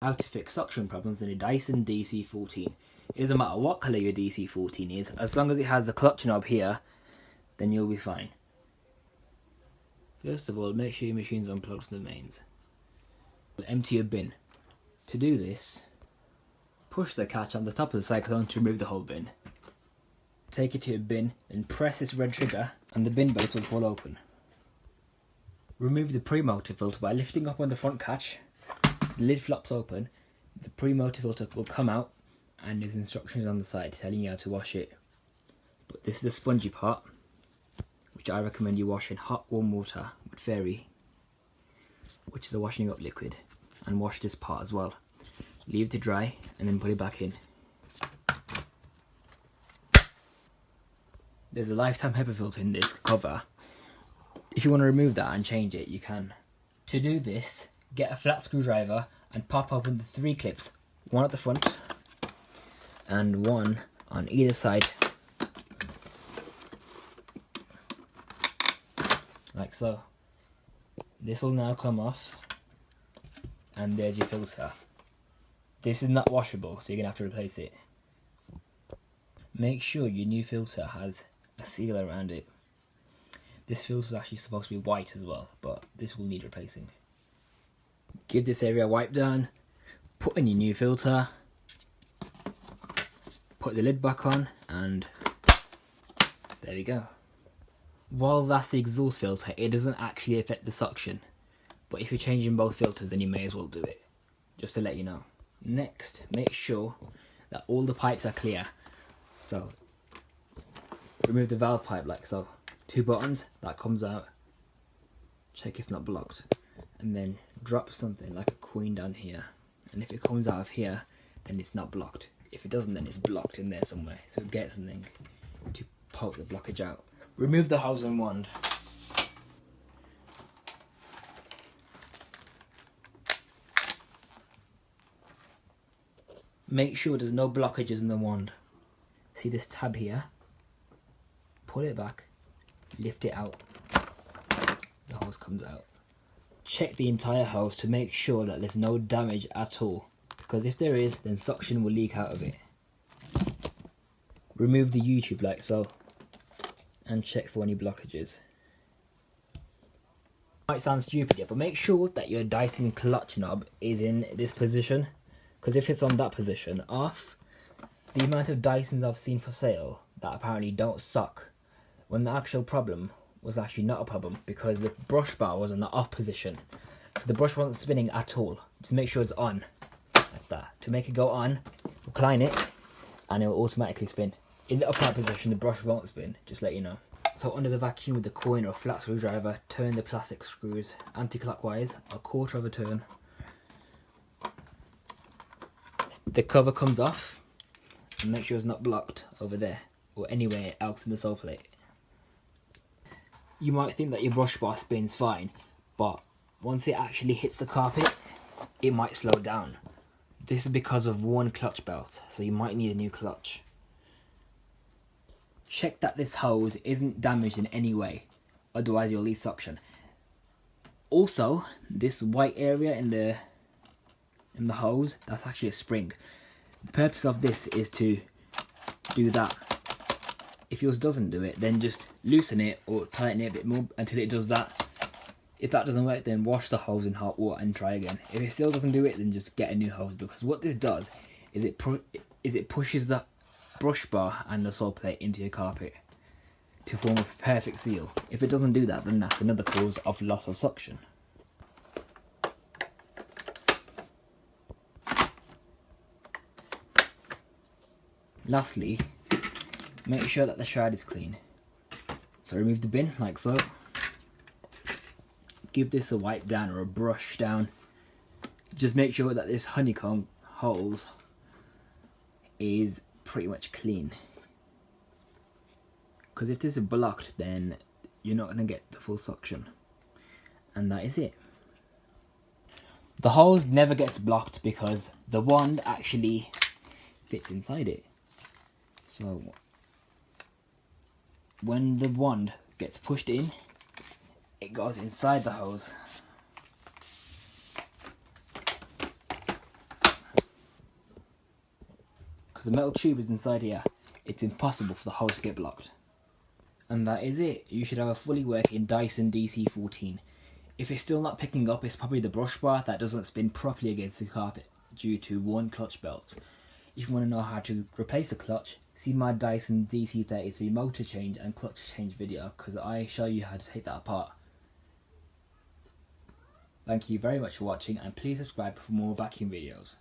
How to fix suction problems in a Dyson DC14. It doesn't matter what colour your DC14 is, as long as it has the clutch knob here, then you'll be fine. First of all, make sure your machine's unplugged from the mains. Empty your bin. To do this, push the catch on the top of the cyclone to remove the whole bin. Take it to your bin, then press this red trigger and the bin base will fall open. Remove the premotor filter by lifting up on the front catch. The lid flops open, the premotor filter will come out, and there's instructions on the side telling you how to wash it. But this is the spongy part, which I recommend you wash in hot warm water with fairy, which is a washing up liquid, and wash this part as well. Leave it to dry and then put it back in. There's a lifetime HEPA filter in this cover. If you want to remove that and change it, you can. To do this, get a flat screwdriver and pop open the 3 clips, one at the front and one on either side, like so. This will now come off, and there's your filter. This is not washable, so you're gonna have to replace it. Make sure your new filter has a seal around it. This filter is actually supposed to be white as well, but this will need replacing. Give this area a wipe down, put in your new filter, put the lid back on, and there we go. While that's the exhaust filter, it doesn't actually affect the suction, but if you're changing both filters, then you may as well do it, just to let you know. Next, make sure that all the pipes are clear. So remove the valve pipe like so. 2 buttons, that comes out, check it's not blocked, and then drop something like a coin down here, and if it comes out of here, then it's not blocked. If it doesn't, then it's blocked in there somewhere, so get something to poke the blockage out. Remove the hose and wand. Make sure there's no blockages in the wand. See this tab here? Pull it back, lift it out, the hose comes out. Check the entire hose to make sure that there's no damage at all, because if there is, then suction will leak out of it. Remove the U-tube like so, and check for any blockages. Might sound stupid here, but make sure that your Dyson clutch knob is in this position, because if it's on that position off, the amount of Dysons I've seen for sale that apparently don't suck, when the actual problem was actually not a problem, because the brush bar was in the off position, so the brush wasn't spinning at all. Just make sure it's on, like that. To make it go on, recline it, and it will automatically spin. In the upright position, the brush won't spin, just let you know. So under the vacuum with the coin or flat screwdriver, turn the plastic screws anti-clockwise, a 1/4 of a turn. The cover comes off, and make sure it's not blocked over there, or anywhere else in the sole plate. You might think that your brush bar spins fine, but once it actually hits the carpet, it might slow down. This is because of one clutch belt, so you might need a new clutch. Check that this hose isn't damaged in any way, otherwise you'll lose suction. Also, this white area in the hose, that's actually a spring. The purpose of this is to do that. If yours doesn't do it, then just loosen it or tighten it a bit more until it does that. If that doesn't work, then wash the hose in hot water and try again. If it still doesn't do it, then just get a new hose, because what this does is it pushes the brush bar and the sole plate into your carpet to form a perfect seal. If it doesn't do that, then that's another cause of loss of suction. Lastly, make sure that the shroud is clean. So remove the bin like so. Give this a wipe down or a brush down. Just make sure that this honeycomb holes is pretty much clean. Because if this is blocked, then you're not going to get the full suction. And that is it. The hose never gets blocked because the wand actually fits inside it. So when the wand gets pushed in, it goes inside the hose. the metal tube is inside here, it's impossible for the hose to get blocked. And that is it. You should have a fully working Dyson DC14. If it's still not picking up, it's probably the brush bar that doesn't spin properly against the carpet due to one clutch belt. If you want to know how to replace the clutch, see my Dyson DC33 motor change and clutch change video, because I show you how to take that apart. Thank you very much for watching, and please subscribe for more vacuum videos.